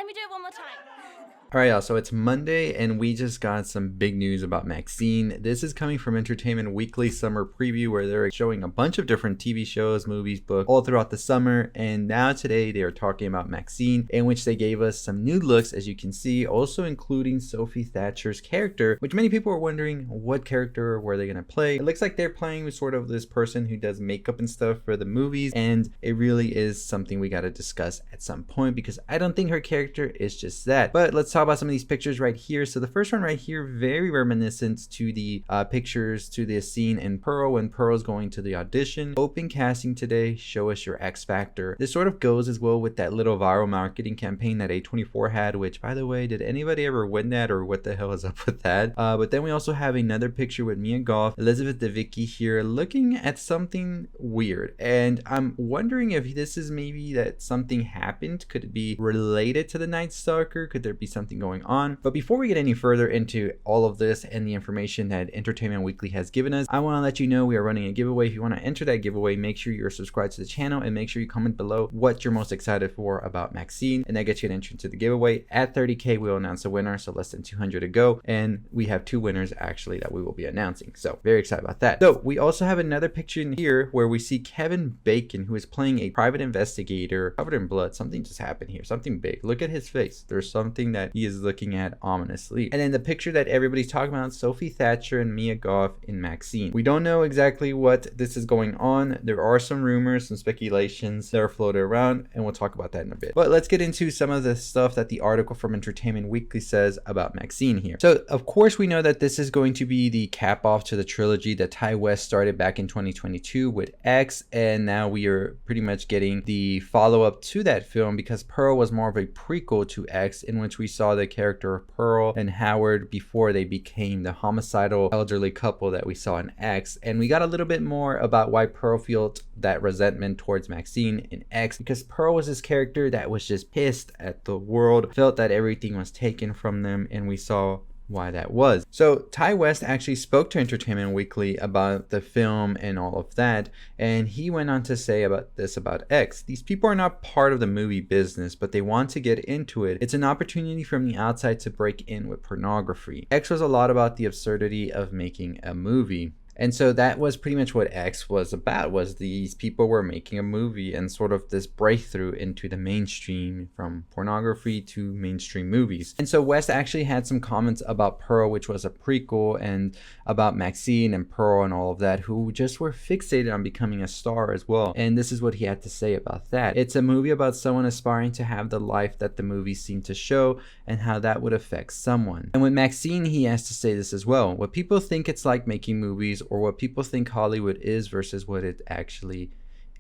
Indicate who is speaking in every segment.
Speaker 1: Let me do it one more time.
Speaker 2: Alright y'all, so it's Monday and we just got some big news about Maxine. This is coming from Entertainment Weekly Summer Preview, where they're showing a bunch of different TV shows, movies, books all throughout the summer, and now today they are talking about Maxine, in which they gave us some new looks, as you can see, also including Sophie Thatcher's character, which many people are wondering what character were they going to play. It looks like they're playing with sort of this person who does makeup and stuff for the movies, and it really is something we got to discuss at some point because I don't think her character is just that. But let's talk about some of these pictures right here. So the first one right here, very reminiscent to the pictures to the scene in Pearl when Pearl's going to the audition. Open casting today, show us your X Factor. This sort of goes as well with that little viral marketing campaign that A24 had, which by the way, did anybody ever win that, or what the hell is up with that? But then we also have another picture with Mia Goth, Elizabeth Debicki here, looking at something weird, and I'm wondering if this is maybe that something happened. Could it be related to the Night Stalker? Could there be something going on? But before we get any further into all of this and the information that Entertainment Weekly has given us, I want to let you know we are running a giveaway. If you want to enter that giveaway, make sure you're subscribed to the channel and make sure you comment below what you're most excited for about Maxine, and that gets you an entry to the giveaway. At 30K we'll announce a winner, so less than 200 to go, and we have 2 winners actually that we will be announcing, so very excited about that. So we also have another picture in here where we see Kevin Bacon, who is playing a private investigator covered in blood. Something just happened here, something big. Look at his face. There's something that he is looking at ominously. And then the picture that everybody's talking about, Sophie Thatcher and Mia Goth in Maxine. We don't know exactly what this is going on. There are some rumors, some speculations that are floated around, and we'll talk about that in a bit. But let's get into some of the stuff that the article from Entertainment Weekly says about Maxine here. So of course we know that this is going to be the cap off to the trilogy that Tai West started back in 2022 with X, and now we are pretty much getting the follow-up to that film because Pearl was more of a prequel to X, in which we saw the character of Pearl and Howard before they became the homicidal elderly couple that we saw in X, and we got a little bit more about why Pearl felt that resentment towards Maxine in X, because Pearl was this character that was just pissed at the world, felt that everything was taken from them, and we saw why that was. So Tai West actually spoke to Entertainment Weekly about the film and all of that, and he went on to say about this about X. These people are not part of the movie business, but they want to get into it. It's an opportunity from the outside to break in with pornography. X was a lot about the absurdity of making a movie. And so that was pretty much what X was about, was these people were making a movie and sort of this breakthrough into the mainstream from pornography to mainstream movies. And so West actually had some comments about Pearl, which was a prequel, and about Maxine and Pearl and all of that, who just were fixated on becoming a star as well. And this is what he had to say about that. It's a movie about someone aspiring to have the life that the movies seem to show and how that would affect someone. And with Maxine, he has to say this as well. What people think it's like making movies, or what people think Hollywood is versus what it actually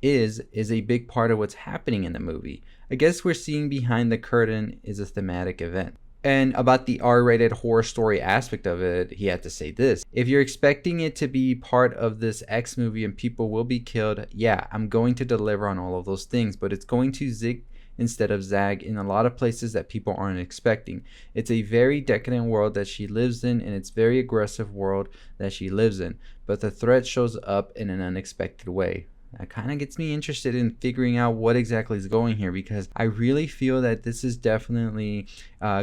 Speaker 2: is a big part of what's happening in the movie. I guess we're seeing behind the curtain is a thematic event. And about the R-rated horror story aspect of it, he had to say this: if you're expecting it to be part of this X movie and people will be killed, yeah, I'm going to deliver on all of those things, but it's going to zig instead of zag in a lot of places that people aren't expecting. It's a very decadent world that she lives in, and it's very aggressive world that she lives in, but the threat shows up in an unexpected way. That kind of gets me interested in figuring out what exactly is going here, because I really feel that this is definitely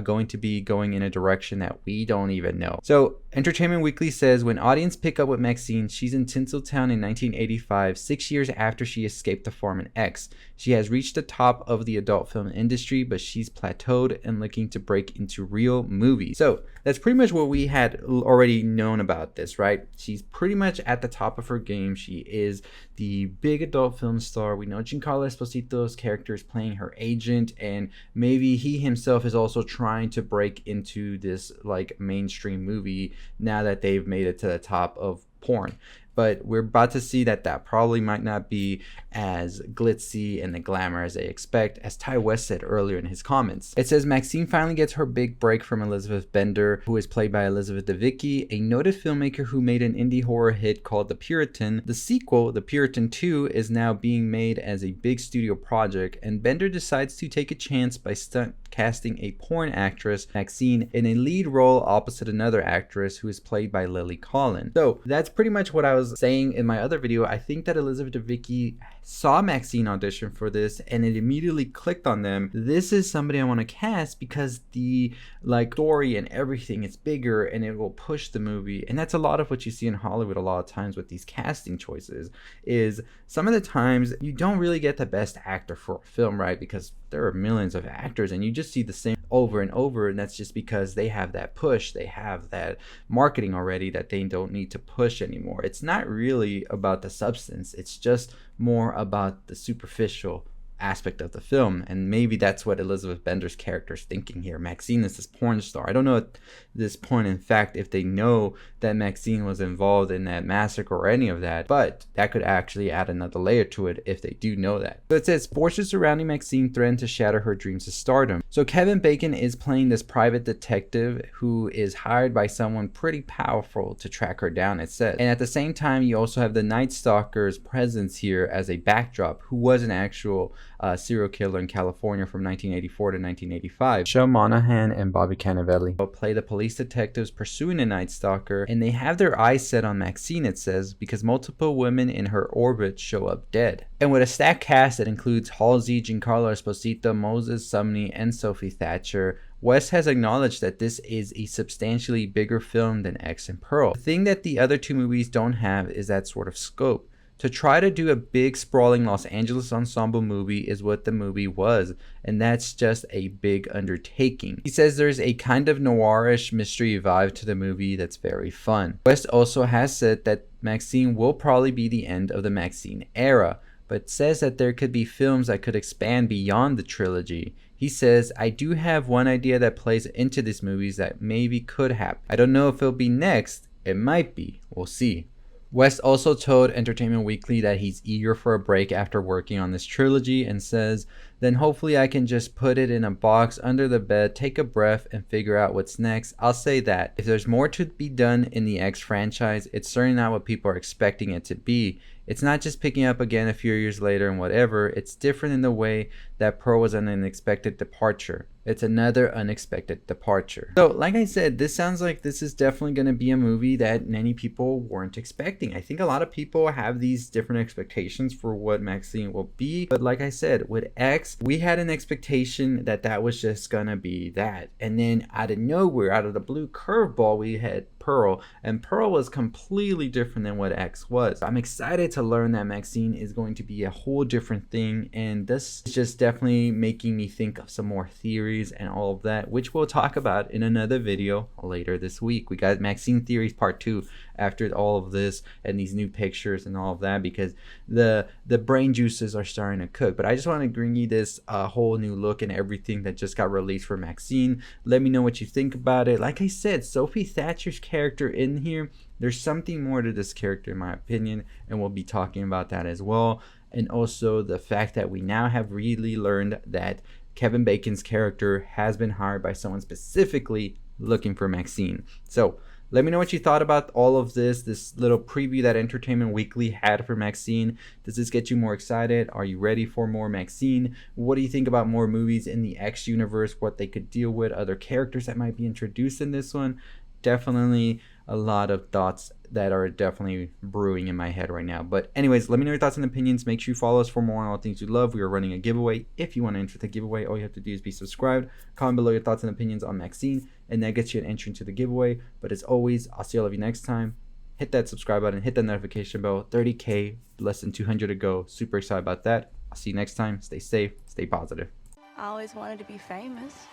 Speaker 2: going to be going in a direction that we don't even know. So Entertainment Weekly says, when audience pick up with Maxine, she's in Tinseltown in 1985, 6 years after she escaped the farm in X. She has reached the top of the adult film industry, but she's plateaued and looking to break into real movies. So that's pretty much what we had already known about this, right? She's pretty much at the top of her game. She is the big adult film star. We know Giancarlo Esposito's character is playing her agent, and maybe he himself is also trying to break into this like mainstream movie now that they've made it to the top of porn. But we're about to see that that probably might not be as glitzy and the glamour as they expect, as Tai West said earlier in his comments. It says Maxine finally gets her big break from Elizabeth Bender, who is played by Elizabeth Debicki, a noted filmmaker who made an indie horror hit called The Puritan. The sequel, The Puritan 2, is now being made as a big studio project, and Bender decides to take a chance by stunt casting a porn actress, Maxine, in a lead role opposite another actress who is played by Lily Collin. So that's pretty much what I was saying in my other video. I think that Elizabeth Debicki saw Maxine audition for this and it immediately clicked on them. This is somebody I want to cast because the story and everything is bigger and it will push the movie. And that's a lot of what you see in Hollywood a lot of times with these casting choices, is some of the times you don't really get the best actor for a film, right? Because there are millions of actors and you just see the same over and over, and that's just because they have that push, they have that marketing already that they don't need to push anymore. It's not really about the substance, it's just more about the superficial aspect of the film. And maybe that's what Elizabeth Bender's character is thinking here. Maxine is this porn star. I don't know at this point, in fact, if they know that Maxine was involved in that massacre or any of that, but that could actually add another layer to it if they do know that. So it says, forces surrounding Maxine threaten to shatter her dreams of stardom. So Kevin Bacon is playing this private detective who is hired by someone pretty powerful to track her down, it says. And at the same time, you also have the Night Stalker's presence here as a backdrop, who was an actual serial killer in California from 1984 to 1985. Sean Monahan and Bobby Cannavale will play the police detectives pursuing a Night Stalker, and they have their eyes set on Maxine, it says, because multiple women in her orbit show up dead. And with a stacked cast that includes Halsey, Giancarlo Esposito, Moses Sumney, and Sophie Thatcher, West has acknowledged that this is a substantially bigger film than X and Pearl. The thing that the other two movies don't have is that sort of scope. To try to do a big sprawling Los Angeles ensemble movie is what the movie was, and that's just a big undertaking. He says there's a kind of noirish mystery vibe to the movie that's very fun. West also has said that Maxine will probably be the end of the Maxine era, but says that there could be films that could expand beyond the trilogy. He says, I do have one idea that plays into these movies that maybe could happen. I don't know if it'll be next, it might be, we'll see. West also told Entertainment Weekly that he's eager for a break after working on this trilogy, and says, then hopefully I can just put it in a box under the bed, take a breath, and figure out what's next. I'll say that. If there's more to be done in the X franchise, it's certainly not what people are expecting it to be. It's not just picking up again a few years later and whatever. It's different in the way that Pearl was an unexpected departure. It's another unexpected departure. So, like I said, this sounds like this is definitely going to be a movie that many people weren't expecting. I think a lot of people have these different expectations for what Maxine will be. But like I said, with X, we had an expectation that that was just going to be that. And then out of nowhere, out of the blue curveball, we had Pearl, and Pearl was completely different than what X was. I'm excited to learn that Maxine is going to be a whole different thing, and this is just definitely making me think of some more theories and all of that, which we'll talk about in another video later this week. We got Maxine Theories Part 2 after all of this and these new pictures and all of that, because the brain juices are starting to cook. But I just want to bring you this whole new look and everything that just got released for Maxine. Let me know what you think about it. Like I said, Sophie Thatcher's character in here, there's something more to this character in my opinion, and we'll be talking about that as well. And also the fact that we now have really learned that Kevin Bacon's character has been hired by someone specifically looking for Maxine. So let me know what you thought about all of this little preview that Entertainment Weekly had for Maxine. Does this get you more excited? Are you ready for more Maxine? What do you think about more movies in the X universe? What they could deal with? Other characters that might be introduced in this one? Definitely a lot of thoughts that are definitely brewing in my head right now. But anyways, let me know your thoughts and opinions. Make sure you follow us for more on all things you love. We are running a giveaway. If you want to enter the giveaway, all you have to do is be subscribed. Comment below your thoughts and opinions on Maxine, and that gets you an entry into the giveaway. But as always, I'll see all of you next time. Hit that subscribe button, hit that notification bell. 30K, less than 200 to go. Super excited about that. I'll see you next time. Stay safe, stay positive.
Speaker 1: I always wanted to be famous.